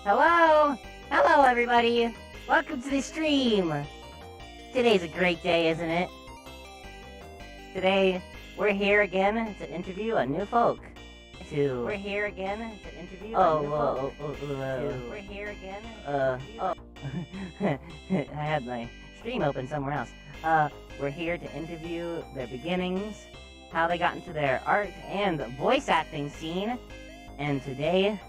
Hello! Hello, everybody! Welcome to the stream! Today's a great day, isn't it? Today, we're here again to interview a new folk. We're here again to interview a new folk. We're here again I had my stream open somewhere else. We're here to interview their beginnings, how they got into their art and voice acting scene. And today,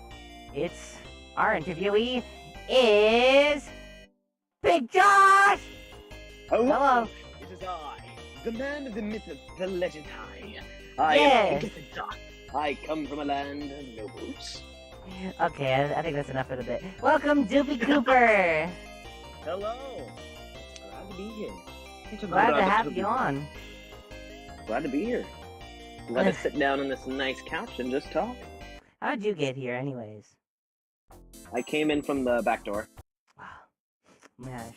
our interviewee is Big Josh! Hello! It is I, the man of the myth of the legend I am Big Josh. I come from a land of nobles. Okay, I think that's enough for the bit. Welcome, Doopy Cooper! Hello! Glad to be here. Glad to have you on. Glad to be here. Glad to sit down on this nice couch and just talk. How'd you get here, anyways? I came in from the back door. Wow. Man,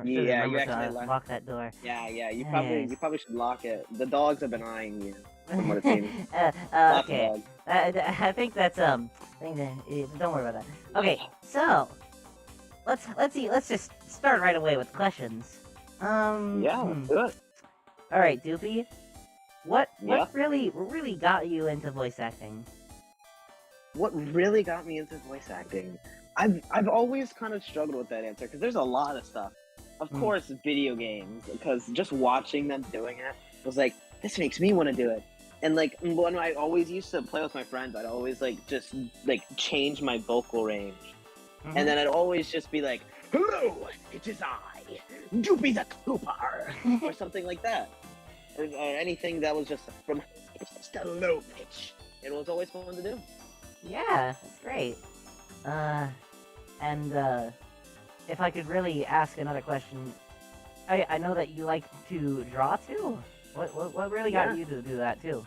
Yeah, you actually lock that door. Yeah, you Anyways. probably should lock it. The dogs have been eyeing you, from what it seems. Okay. I think that's don't worry about that. Okay, so let's just start right away with questions. Yeah, let's do it. All right, Doopy. What Yeah? really got you into voice acting? What really got me into voice acting? I've always kind of struggled with that answer because there's a lot of stuff. Of course, video games, because just watching them doing it was like, this makes me want to do it. And like when I always used to play with my friends, I'd always just change my vocal range, and then I'd always just be like, "Hello, it is I, Doopy the Cooper," or something like that, or anything that was just from just a low pitch. It was always fun to do. Yeah, that's great. If I could really ask another question, I know that you like to draw too. What really got you to do that too?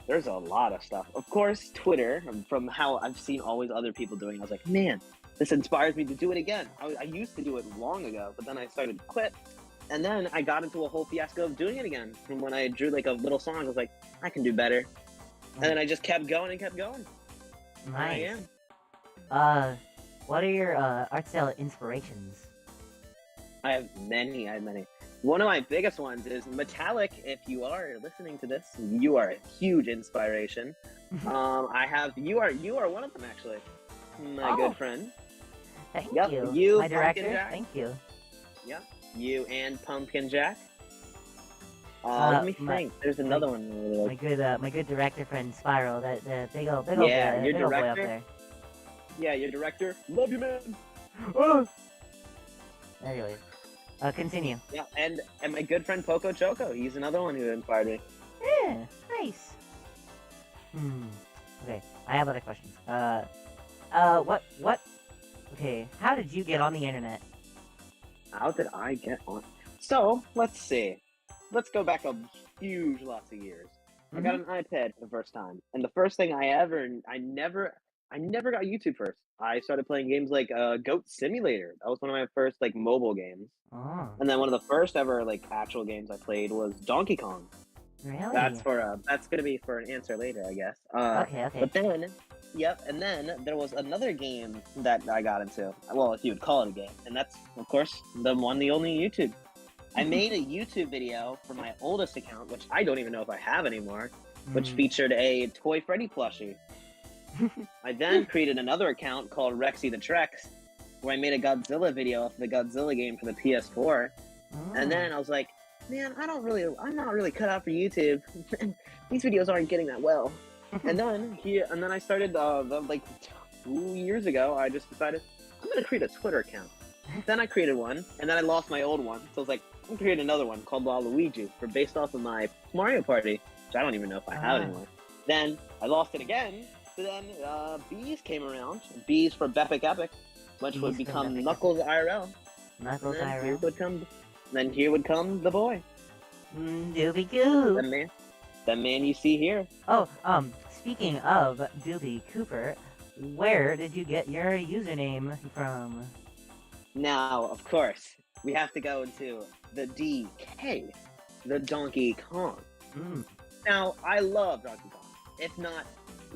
There's a lot of stuff. Of course, Twitter, from how I've seen always other people doing, I was like, man, this inspires me to do it again. I used to do it long ago, but then I started to quit. And then I got into a whole fiasco of doing it again. And when I drew a little song, I was like, I can do better. And then I just kept going and kept going. Nice. Here I am. What are your art style inspirations? I have many. One of my biggest ones is Metallic. If you are listening to this, you are a huge inspiration. You are one of them, actually. My good friend. Thank Yep, you. you, My director. Pumpkin Jack. Thank you. Yep, you and Pumpkin Jack. Let me think. There's another one. I really like. My good director friend Spiral. They go Yeah, your boy up director? there. Yeah, your director. Love you, man. Anyways, continue. Yeah, and my good friend Poco Choco. He's another one who inspired me. Yeah, nice. Okay, I have other questions. What? Okay, how did you get on the internet? How did I get on? So let's see. Let's go back a huge lots of years. I got an iPad for the first time, and the first thing I never got YouTube first. I started playing games like Goat Simulator. That was one of my first mobile games. Oh, And then one of the first ever actual games I played was Donkey Kong. really? That's gonna be for an answer later, I guess. Okay. But then, and then there was another game that I got into. Well, if you would call it a game, and that's of course the one, the only YouTube. I made a YouTube video for my oldest account, which I don't even know if I have anymore, which featured a Toy Freddy plushie. I then created another account called Rexy the Trex, where I made a Godzilla video of the Godzilla game for the PS4. And then I was like, man, I'm not really cut out for YouTube. These videos aren't getting that well. And then I started 2 years ago. I just decided I'm gonna create a Twitter account. Then I created one, and then I lost my old one. So I was like, I'm gonna create another one called Waluigi, based off of my Mario Party, which I don't even know if I have anymore. Then I lost it again. So then Bees came around. Bees for Bepic Epic, which would become Knuckles IRL. Knuckles IRL. Here would come the boy. Doopy Coo. The man you see here. Oh, speaking of Doopy Cooper, where did you get your username from? Now, of course, we have to go into the DK, the Donkey Kong. Now, I love Donkey Kong. If not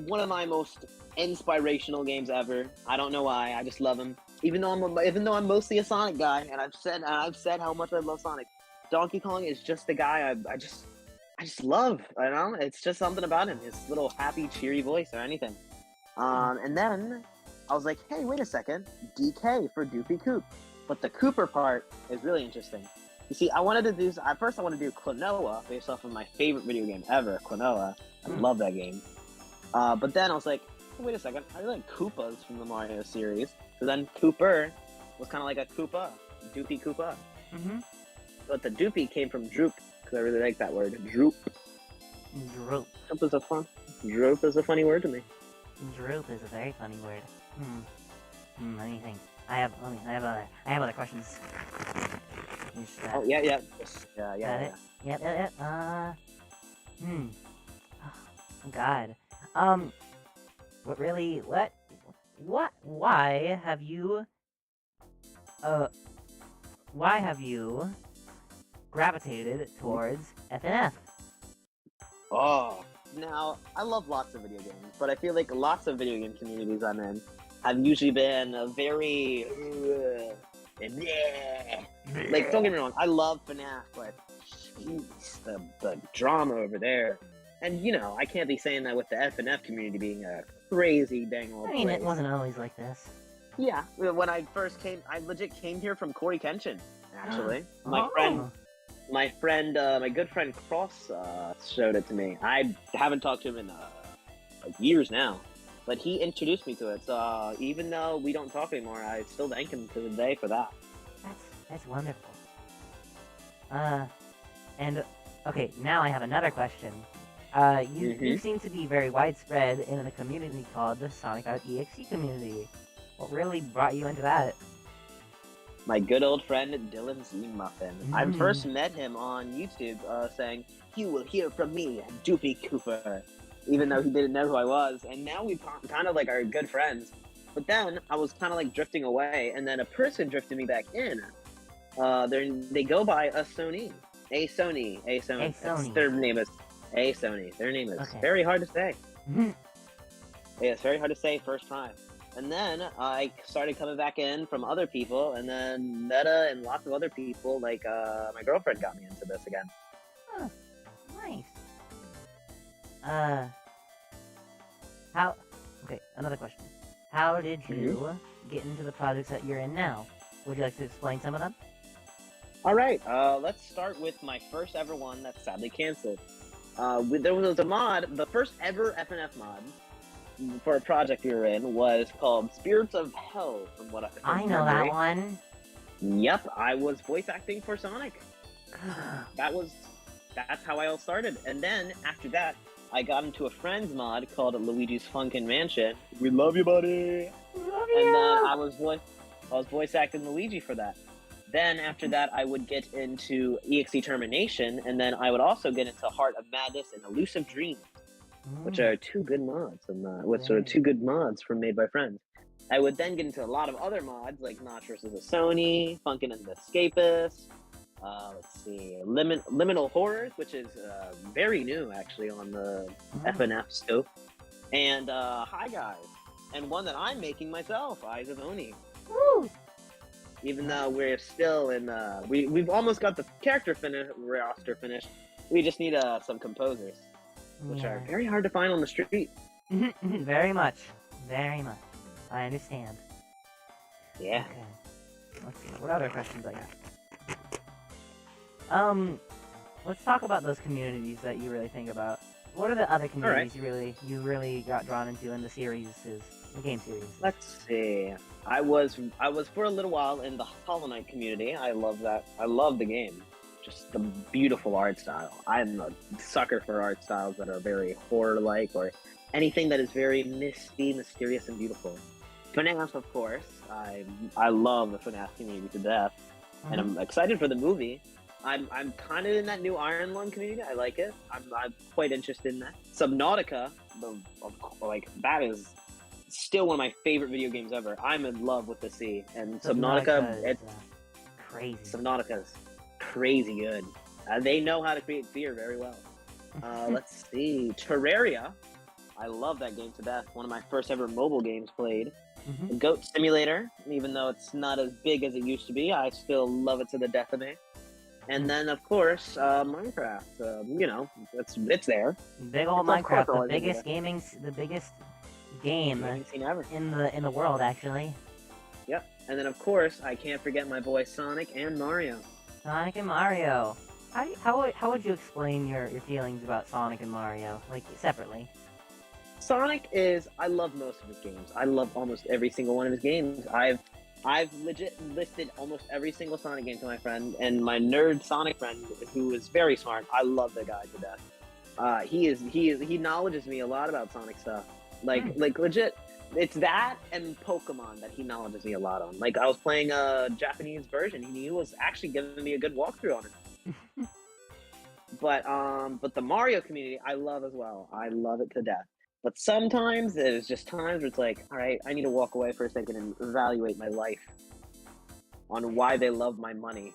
one of my most inspirational games ever. I don't know why. I just love them. Even though I'm mostly a Sonic guy, and I've said how much I love Sonic. Donkey Kong is just the guy I just love. I don't know. It's just something about him. His little happy, cheery voice or anything. And then I was like, hey, wait a second. DK for Doopy Coop. But the Cooper part is really interesting. You see, at first I wanted to do Klonoa based off of my favorite video game ever, Klonoa. I love that game. But then I was like, wait a second, I really like Koopas from the Mario series. So then Cooper was kind of like a Koopa, Doopy Koopa. Mm-hmm. But the Doopy came from droop, because I really like that word, droop. Droop. Droop is a funny word to me. Droop is a very funny word. Let me think. I have other questions. Oh, yeah. Yep. Oh, God. Why have you gravitated towards FNF? Oh, now, I love lots of video games, but I feel like lots of video game communities I'm in have usually been very... like, don't get me wrong, I love FNAF, but jeez, the drama over there. And, you know, I can't be saying that with the FNF community being a crazy dang old place. It wasn't always like this. Yeah, when I first came, I legit came here from Corey Kenshin, actually. My good friend Cross showed it to me. I haven't talked to him in years now, but he introduced me to it. So even though we don't talk anymore, I still thank him to the day for that. That's wonderful. And okay, now I have another question. You seem to be very widespread in a community called the Sonic Out EXE community. What really brought you into that? My good old friend Dylan Z Muffin. I first met him on YouTube saying, "You will hear from me, Doopy Cooper," even though he didn't know who I was. And now we kind of like are good friends. But then I was kind of like drifting away, and then a person drifted me back in. They go by A Sony. Their name is A Sony. Their name is very hard to say. Yeah, it's very hard to say first try. And then I started coming back in from other people, and then Meta and lots of other people, like my girlfriend got me into this again. Oh, nice. Another question. How did you get into the projects that you're in now? Would you like to explain some of them? Alright, let's start with my first ever one that's sadly canceled. There was a mod, the first ever FNF mod, for a project we were in was called Spirits of Hell, from what I know that one. Yep, I was voice acting for Sonic. That's how I all started. And then after that, I got into a friend's mod called Luigi's Funkin' Mansion. We love you, buddy. Love you. And then I was voice acting Luigi for that. Then after that, I would get into EXE Termination, and then I would also get into Heart of Madness and Elusive Dreams, which are two good mods, two good mods from Made by Friends. I would then get into a lot of other mods, like Notch vs. a Sony, Funkin' and the Escapist, Liminal Horrors, which is very new, actually, on the FNF scope, and Hi Guys, and one that I'm making myself, Eyes of Oni. Woo! Even though we're still in, we've almost got the character roster finished, we just need some composers. Which are very hard to find on the street. Very much. I understand. Yeah. Okay. Let's see. What other questions I got? Let's talk about those communities that you really think about. What are the other communities you really got drawn into in the game series? Let's see. I was for a little while in the Hollow Knight community. I love that. I love the game. Just the beautiful art style. I'm a sucker for art styles that are very horror-like, or anything that is very misty, mysterious, and beautiful. FNAF, of course. I love the FNAF community to death, and I'm excited for the movie. I'm kind of in that new Iron Lung community. I like it. I'm quite interested in that. Subnautica, that is still one of my favorite video games ever. I'm in love with the sea, and Subnautica, crazy. Subnautica's crazy good. They know how to create fear very well. Let's see. Terraria. I love that game to death. One of my first ever mobile games played. Mm-hmm. Goat Simulator, even though it's not as big as it used to be, I still love it to the death of me. And then, of course, Minecraft. You know, it's there. Big old It's of course Minecraft, the always biggest there. the biggest game I haven't seen ever. in the world, actually. Yep. And then, of course, I can't forget my boy Sonic and Mario. Sonic and Mario. How would you explain your feelings about Sonic and Mario, like separately? Sonic is, I love most of his games. I love almost every single one of his games. I've legit listed almost every single Sonic game to my friend, and my nerd Sonic friend, who is very smart. I love the guy to death. He knowledges me a lot about Sonic stuff. Like legit, it's that and Pokemon that he knowledges me a lot on. Like I was playing a Japanese version, and he was actually giving me a good walkthrough on it. But the Mario community I love as well. I love it to death. But sometimes there's just times where it's like, all right, I need to walk away for a second and evaluate my life on why they love my money.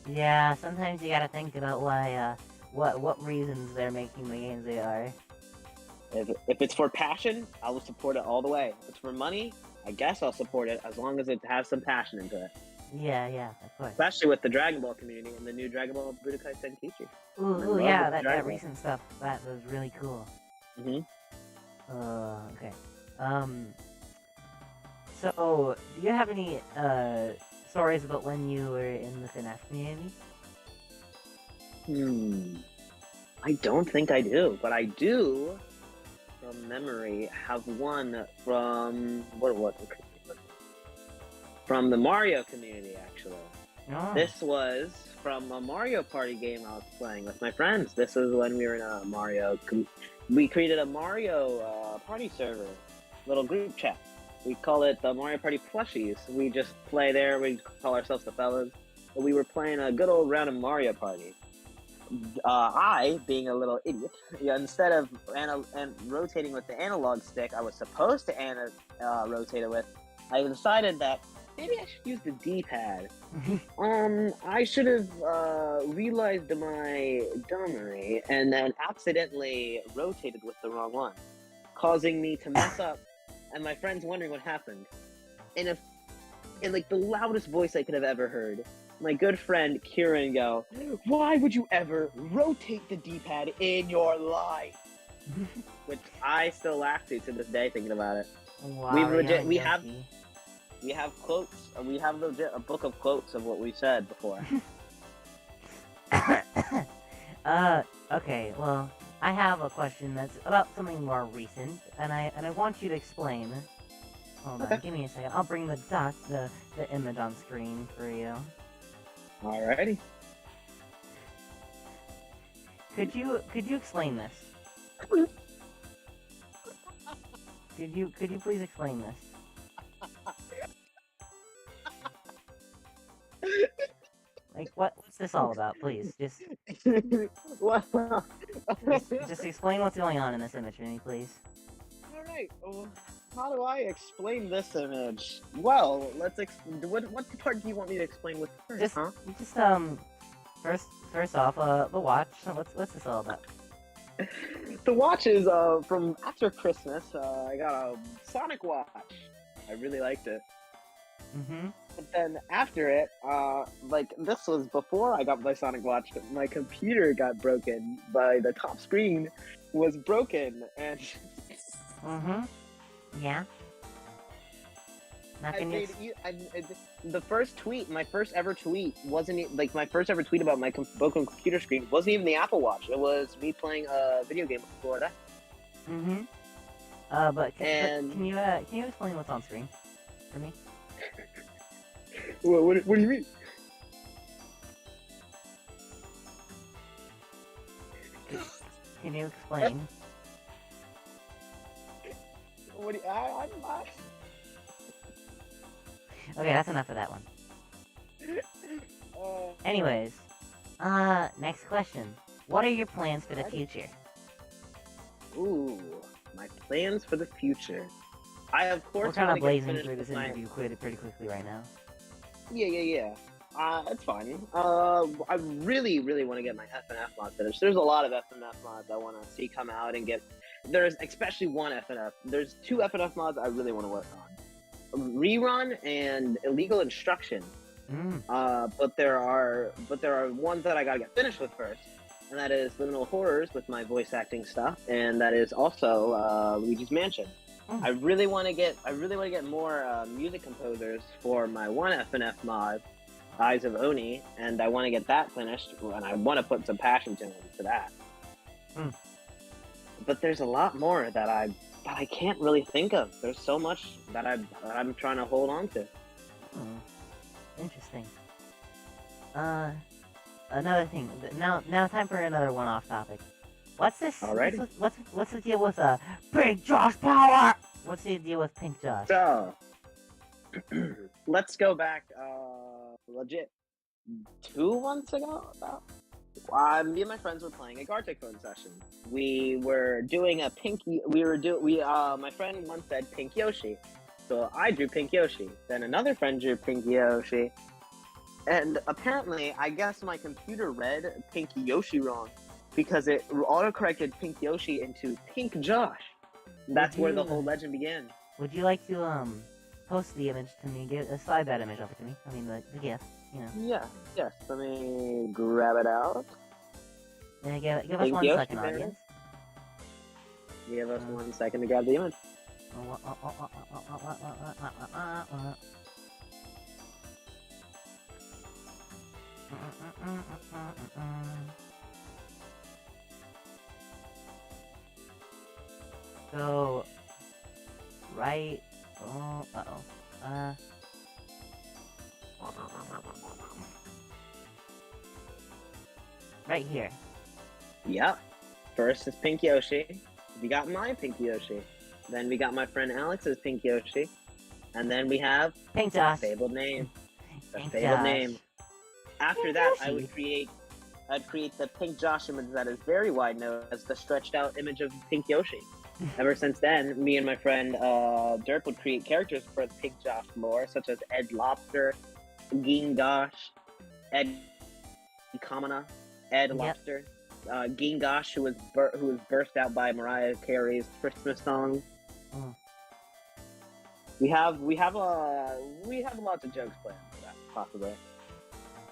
Yeah, sometimes you gotta think about why, what reasons they're making the games they are. If it's for passion, I will support it all the way. If it's for money, I guess I'll support it as long as it has some passion into it. Yeah, of course. Especially with the Dragon Ball community and the new Dragon Ball Budokai Tenkaichi. Ooh, yeah, that recent stuff, that was really cool. Mm-hmm. Okay. So, do you have any, stories about when you were in the FNAF community? I don't think I do, but I do, from memory, have one from, from the Mario community, actually. Oh. This was from a Mario Party game I was playing with my friends. This was when we were in a Mario... We created a Mario party server, little group chat. We call it the Mario Party Plushies. We just play there, we call ourselves the fellas. But we were playing a good old round of Mario Party. I, being a little idiot, instead of rotating with the analog stick I was supposed to rotate it with, I decided that maybe I should use the D-pad. I should have realized my dummery and then accidentally rotated with the wrong one, causing me to mess up, and my friends wondering what happened. In like the loudest voice I could have ever heard, my good friend Kieran go, "Why would you ever rotate the D-pad in your life?" Which I still laugh to this day thinking about it. Wow, We have quotes. We have legit a book of quotes of what we said before. Okay, well, I have a question that's about something more recent, and I want you to explain. Hold on, give me a second. I'll bring the image on screen for you. Alrighty. Could you explain this? Could you please explain this? Like, what's this all about, please? Just explain what's going on in this image for me, please. Alright, well, how do I explain this image? Well, let's what part do you want me to explain with first, First off, the watch. What's this all about? The watch is, from after Christmas, I got a Sonic watch. I really liked it. Mm-hmm. But then after it, like this was before I got my Sonic watch, but my computer got broken. The top screen was broken, and mm-hmm. Yeah. The first tweet, my first ever tweet, wasn't like my first ever tweet about my broken computer screen wasn't even the Apple Watch. It was me playing a video game before that. Mm-hmm. But can you explain what's on screen for me? What do you mean? Can you explain? What do you, I'm not. Okay, that's enough of that one. Anyways, next question. What are your plans for the future? Ooh, my plans for the future. I, of course, we're kind of blazing through this interview pretty quickly right now. Yeah. It's fine. I really, really want to get my FNF mod finished. There's a lot of FNF mods I want to see come out and get. There's especially one FNF. There's two FNF mods I really want to work on: Rerun and Illegal Instruction. But there are ones that I gotta get finished with first, and that is Liminal Horrors with my voice acting stuff, and that is also Luigi's Mansion. I really want to get more music composers for my one FNF mod, Eyes of Oni, and I want to get that finished, and I want to put some passion into that. But there's a lot more that I can't really think of. There's so much that I'm trying to hold on to. Interesting. Another thing. Now time for another one-off topic. What's this? Alrighty. What's the deal with Pink Josh Power? What's the deal with Pink Josh? So, let's go back, legit 2 months ago. Me and my friends were playing a Gartic phone session. We were doing a my friend once said Pink Yoshi, so I drew Pink Yoshi. Then another friend drew Pink Yoshi, and apparently, I guess my computer read Pink Yoshi wrong, because it autocorrected Pink Yoshi into Pink Josh. That's where the whole legend began. Would you like to post the image to me? Slide that image over to me. I mean the GIF, you know. Yeah, yes. Let me grab it out. Yeah, give us 1 second, audience. Give us 1 second to grab the image. So, right. Right here. Yep. First is Pink Yoshi. We got my Pink Yoshi. Then we got my friend Alex's Pink Yoshi. And then we have Pink Josh. Fabled name. The Pink fabled Josh. name. After Pink that, Yoshi. I'd create the Pink Josh image that is very wide known as the stretched out image of Pink Yoshi. Ever since then, me and my friend Derp would create characters for the Pink Josh lore, such as Ed Lobster, Ging Gosh, Ed Kamana, Ed Lobster, Ging Gosh, who was burst out by Mariah Carey's Christmas song. We have lots of jokes planned for that, possibly.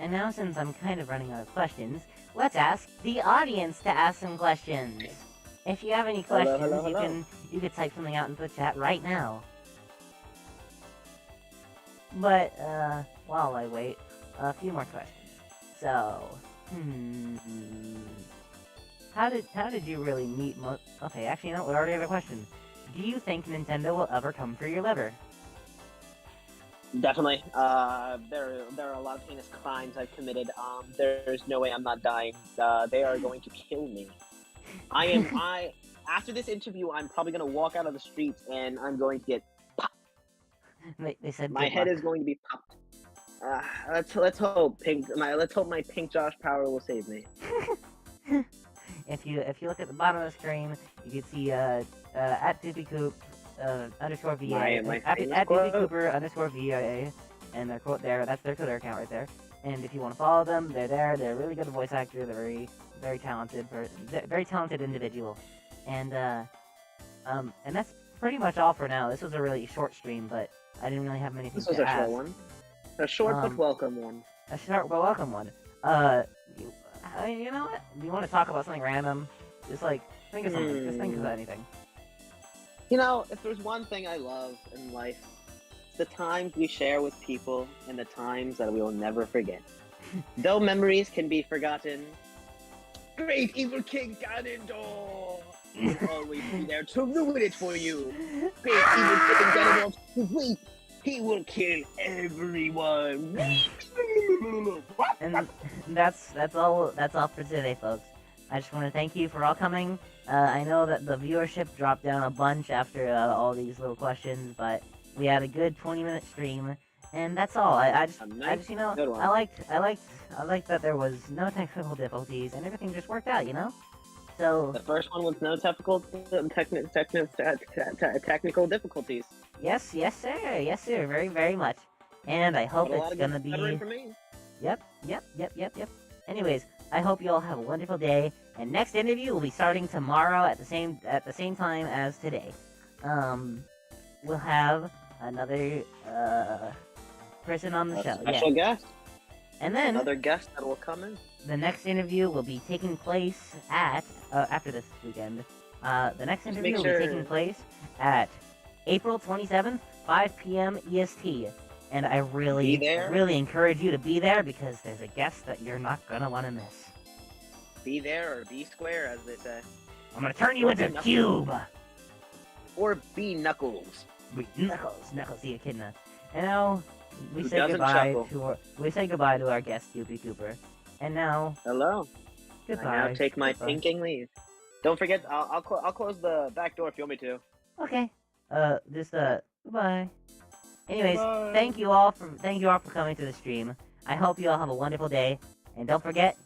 And now, since I'm kind of running out of questions, let's ask the audience to ask some questions. If you have any questions, hello. you can type something out into the chat right now. But while I wait, a few more questions. So, how did you really meet Okay, actually, no, we already have a question. Do you think Nintendo will ever come for your liver? Definitely. There are a lot of heinous crimes I've committed. There's no way I'm not dying. They are going to kill me. After this interview, I'm probably going to walk out of the streets and I'm going to get popped. They said my head is going to be popped. Let's hope my Pink Josh power will save me. If you look at the bottom of the screen, you can see at Doopy Coop _ VA at Doopy Cooper _ VA, and their quote there. That's their Twitter account right there. And if you want to follow them, they're there. They're a really good voice actor. They're very talented, very talented individual. And that's pretty much all for now. This was a really short stream, but I didn't really have many things to ask. This was a short one. A short but welcome one. A short but welcome one. You know what? Do you want to talk about something random? Just think of something. Just think of anything. You know, if there's one thing I love in life, it's the times we share with people and the times that we will never forget. Though memories can be forgotten, Great Evil King Ganondorf will always be there to ruin it for you. Great Evil King Ganondorf, wait, he will kill everyone. And that's all for today, folks. I just want to thank you for all coming. I know that the viewership dropped down a bunch after all these little questions, but we had a good 20-minute stream, and that's all. I just you know, I liked that there was no technical difficulties and everything just worked out, you know. So the first one was no technical difficulties. Yes, sir, very, very much. And I hope it's gonna be. Yep. Anyways, I hope you all have a wonderful day. And next interview will be starting tomorrow at the same time as today. We'll have another person on the show. Special guest. And then Another guest that will come in. the next interview will be taking place at after this weekend. The next interview will be taking place at April 27th, 5 p.m. EST. And I really encourage you to be there because there's a guest that you're not gonna want to miss. Be there or be square, as they say. I'm gonna turn you into a cube. Or be Knuckles. Knuckles the Echidna. And now we Who say doesn't goodbye chuckle. to our guest Doopy Cooper. And now Hello. goodbye. I now take my Goodbye. thinking leave. Don't forget, I'll close the back door if you want me to. Okay. Goodbye. Anyways, Bye. thank you all for coming to the stream. I hope you all have a wonderful day. And don't forget